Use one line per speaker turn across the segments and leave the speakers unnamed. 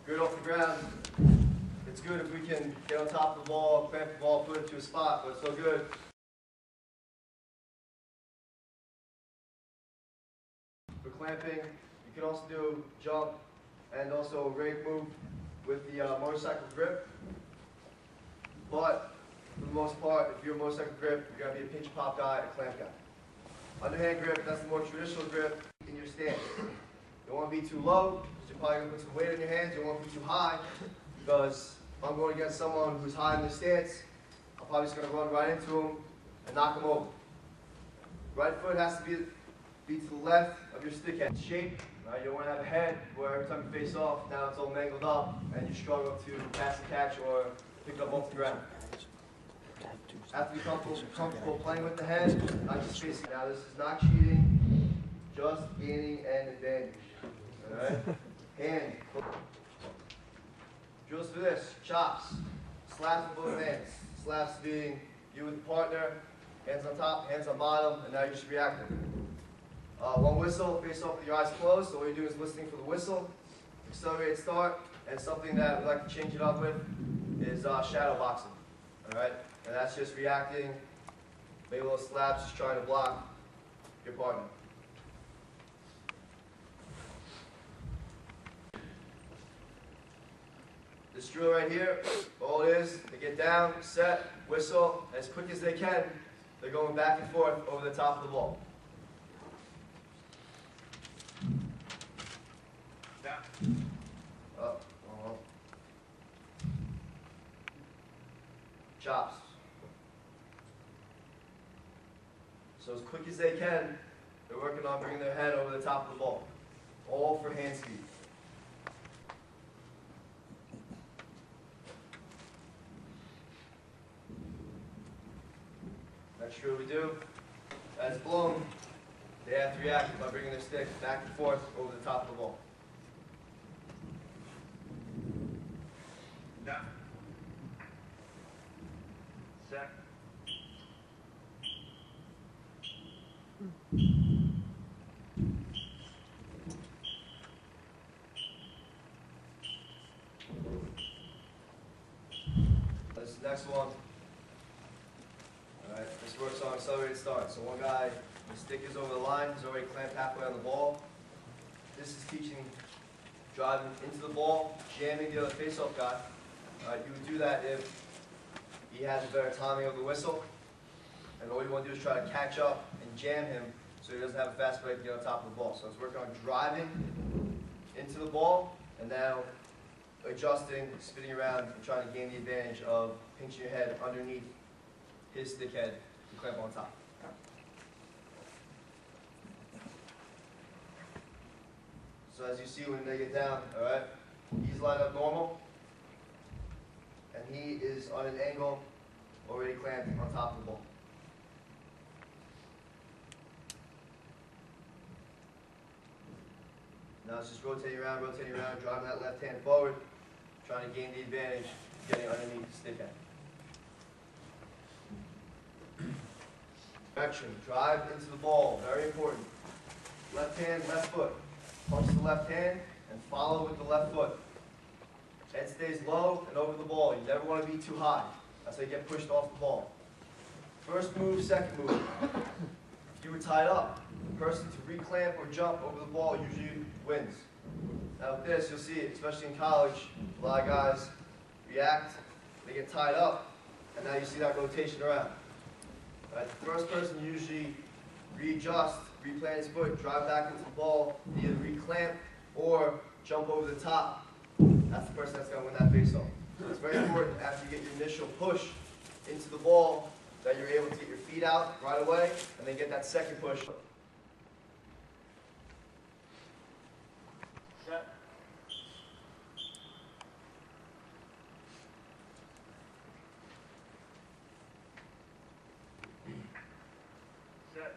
good off the ground. It's good if we can get on top of the ball, clamp the ball, put it to a spot, but it's so good. For clamping, you can also do jump and also a rake move with the motorcycle grip. But for the most part, if you're a motorcycle grip, you're going to be a pinch pop guy, a clamp guy. Underhand grip, that's the more traditional grip in your stance. You don't want to be too low, because you're probably going to put some weight in your hands. You don't want to be too high, because if I'm going against someone who's high in the stance, I'm probably just going to run right into him and knock him over. Right foot has to be to the left of your stick head shape. Right? You don't want to have a head where every time you face off, now it's all mangled up and you struggle to pass the catch or pick it up off the ground. Have to be comfortable playing with the head, not just facing. Now this is not cheating, just gaining an advantage. Alright? Hand. Drills for this, chops, slaps with both hands. Slaps being you with the partner, hands on top, hands on bottom, and now you're just reacting. One whistle, face off with your eyes closed, so what you're doing is listening for the whistle. Accelerated start, and something that we like to change it up with is shadow boxing. Alright? And that's just reacting, maybe little slaps, just trying to block your partner. This drill right here, all it is, they get down, set, whistle, as quick as they can, they're going back and forth over the top of the ball. Up, chops. So as quick as they can, they're working on bringing their head over the top of the ball. All for hand speed. Next drill we do, as blown, they have to react by bringing their stick back and forth over the top of the ball.
Down. Set.
This next one, alright, this works on accelerated start. So one guy, the stick is over the line, he's already clamped halfway on the ball. This is teaching driving into the ball, jamming the other face-off guy. You would do that if he has a better timing of the whistle, and all you want to do is try to catch up and jam him so he doesn't have a fast break to get on top of the ball. So it's working on driving into the ball, and now adjusting, spinning around, and trying to gain the advantage of pinching your head underneath his stick head to clamp on top. So as you see when they get down, alright, he's lined up normal, and he is on an angle already clamped on top of the ball. Now it's just rotating around, driving that left hand forward, trying to gain the advantage, getting underneath the stick head. Direction, drive into the ball, very important. Left hand, left foot. Punch the left hand and follow with the left foot. Head stays low and over the ball. You never want to be too high. That's how you get pushed off the ball. First move, second move. If you were tied up, the person to reclamp or jump over the ball usually wins. Now with this, you'll see it, especially in college, a lot of guys react, they get tied up, and now you see that rotation around. Right, the first person usually readjust, replant his foot, drive back into the ball, either reclamp or jump over the top. That's the person that's going to win that face-off. So it's very important after you get your initial push into the ball that you're able to get your feet out right away and then get that second push.
Set. Set.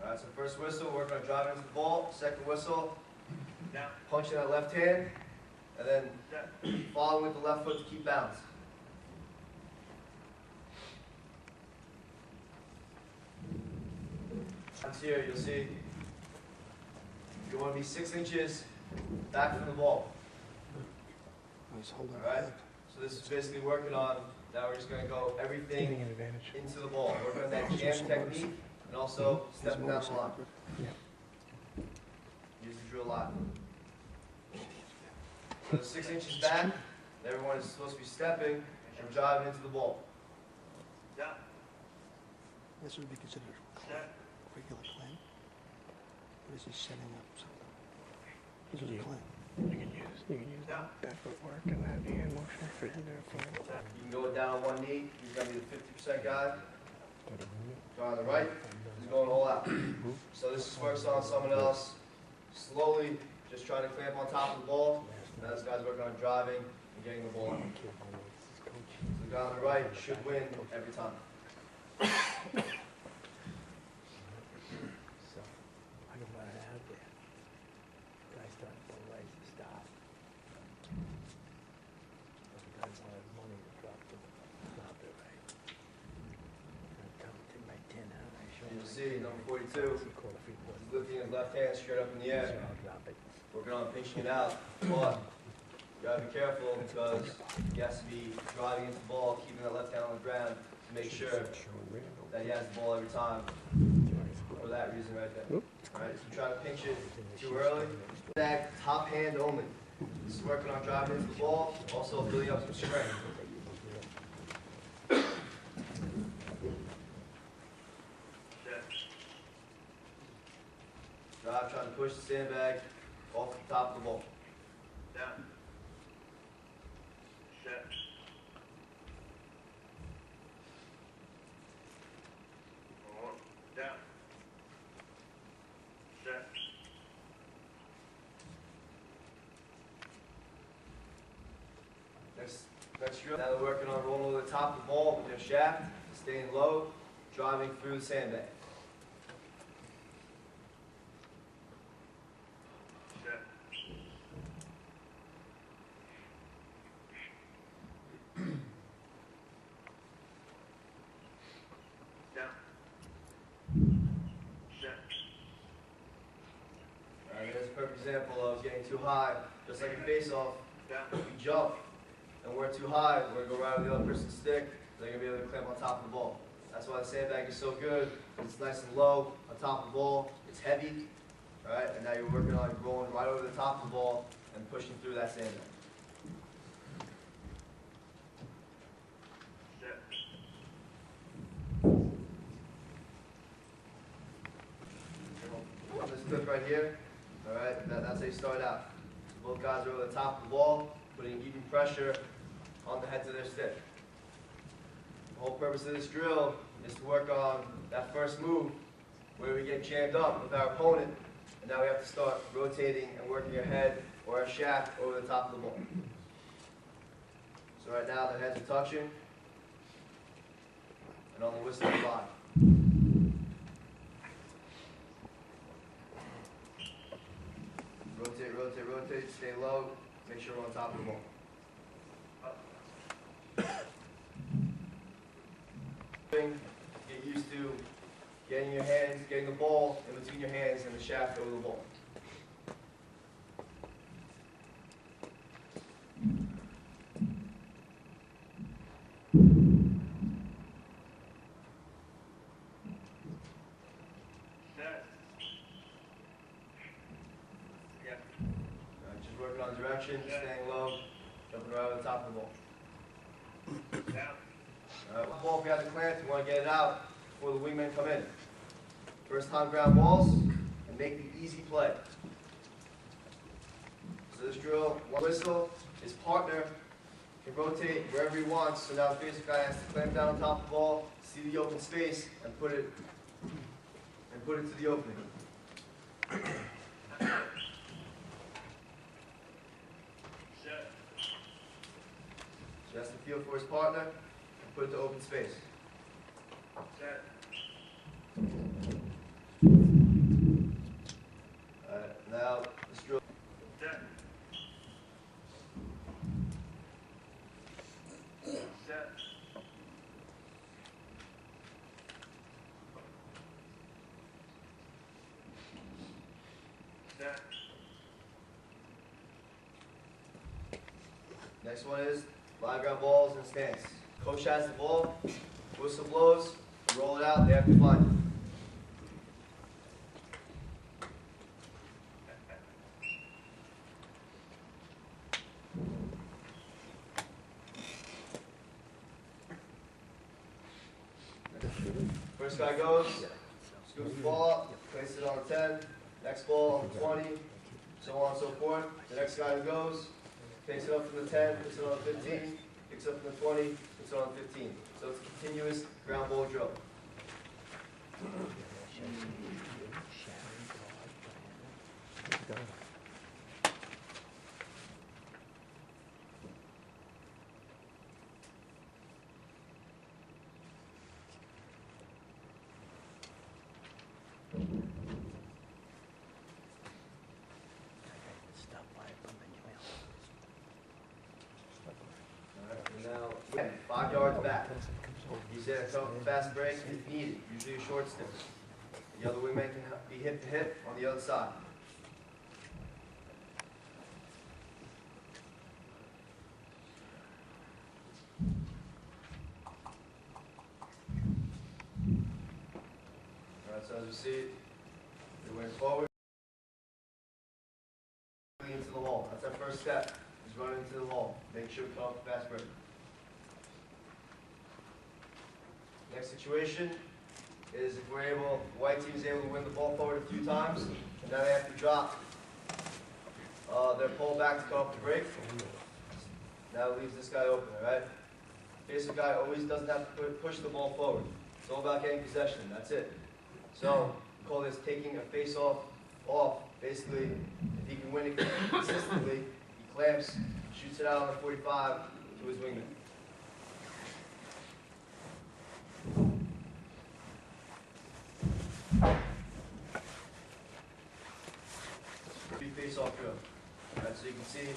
Alright, so first whistle, working on driving into the ball. Second whistle,
Down.
punching that left hand, and then
Set.
following with the left foot to keep balance. Here you'll see you want to be 6 inches back from the ball. Alright? So this is basically working on, now we're just going to go everything into the ball. Working on that jam technique and also stepping down the line. Use the drill line. So 6 inches back, and everyone is supposed to be stepping and driving into the ball.
Down.
This would be considered
Set.
a regular clamp. This is setting up something. This is a clamp.
You can use that footwork and that hand motion for either clamp.
You can go down on one knee. He's going to be the 50% guy. Go on the right. He's going all out. So this works on someone else. Slowly, just trying to clamp on top of the ball. Now this guy's working on driving and getting the ball out. So the guy on the right should win every time.
So, I can run it out there. Guy starting to raise the stop. The guy wanted money to drop it right. I'm coming to my 10 out. I show
And you'll
him
see number 42,
quarter feet
he's lifting his left hand straight up in the
so
air.
I'll drop it.
Working on pinching it out. But you gotta be careful because he has to be driving into the ball, keeping that left hand on the ground to make sure that he has the ball every time. For that reason right there. Alright, if you try to pinch it too early, that top hand only. This is working on driving into the ball, also building up some strength.
Set.
Drive, trying to push the sandbag off the top of the ball.
Down. Set. Forward. Down. Set.
Next drill. Now they're working on rolling over the top of the ball with their shaft, staying low, driving through the sandbag.
Set. Down. Set.
There's a perfect example of getting too high, just like a face-off.
Down.
If we jump and we're too high, we're going to go right on the other person's stick, they're going to be able to clamp on top of the ball. That's why the sandbag is so good. It's nice and low on top of the ball. It's heavy, right? And now you're working on rolling right over the top of the ball and pushing through that sandbag.
Set.
On this clip right here, all right, that's how you start out. So both guys are over the top of the ball, putting even pressure on the heads of their stick. The whole purpose of this drill is to work on that first move where we get jammed up with our opponent, and now we have to start rotating and working our head or our shaft over the top of the ball. So right now the heads are touching, and on the whistle we line. Rotate, rotate, rotate, stay low, make sure we're on top of the ball. Get used to getting your hands, getting the ball in between your hands and the shaft over the ball.
Set. Yeah.
Just working on direction, staying low, jumping right over the top of the ball.
Down.
Ball, if you have the clamp, you want to get it out before the wingmen come in. First time ground balls, and make the easy play. So this drill, one whistle, his partner can rotate wherever he wants, so now the face guy has to clamp down on top of the ball, see the open space, and put it to the opening.
Set.
So he has to feel for his partner and put it to open space.
Set.
Now this drill.
Set. Set. Set. set,
Next one is live ground balls and stance. Coach has the ball, whistle blows, roll it out, they have to find it. First guy goes, scoops the ball up, places it on the 10, next ball on the 20, so on and so forth. The next guy who goes, takes it up from the 10, puts it on the 15, picks it up from the 20, puts it on the 15. So it's a continuous ground ball drill. And now, again, 5 yards back. You say a fast break if needed, usually a short stick. The other wingman can be hip to hip on the other side. Alright, so as you see, you're wing forward, into the wall. That's our first step, is run into the wall. Make sure we cut off the fast break. Next situation is if we're able, the white team is able to win the ball forward a few times, and now they have to drop their pole back to cut off the break. Now it leaves this guy open, alright? Basic guy always doesn't have to push the ball forward. It's all about getting possession, that's it. So, we call this taking a face-off off. Basically, if he can win it consistently, he clamps, shoots it out on the 45 to his wingman. Face-off drill. Alright, so you can see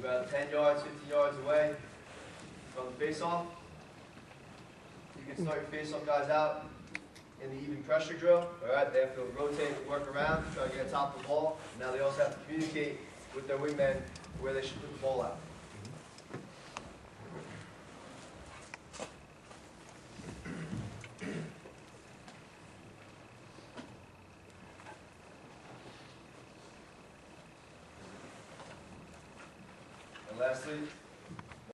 we're about 10 yards, 15 yards away from the face-off. You can start your face-off guys out in the even pressure drill. Alright, they have to rotate and work around, try to get on top of the ball. Now they also have to communicate with their wingmen where they should put the ball out. And lastly,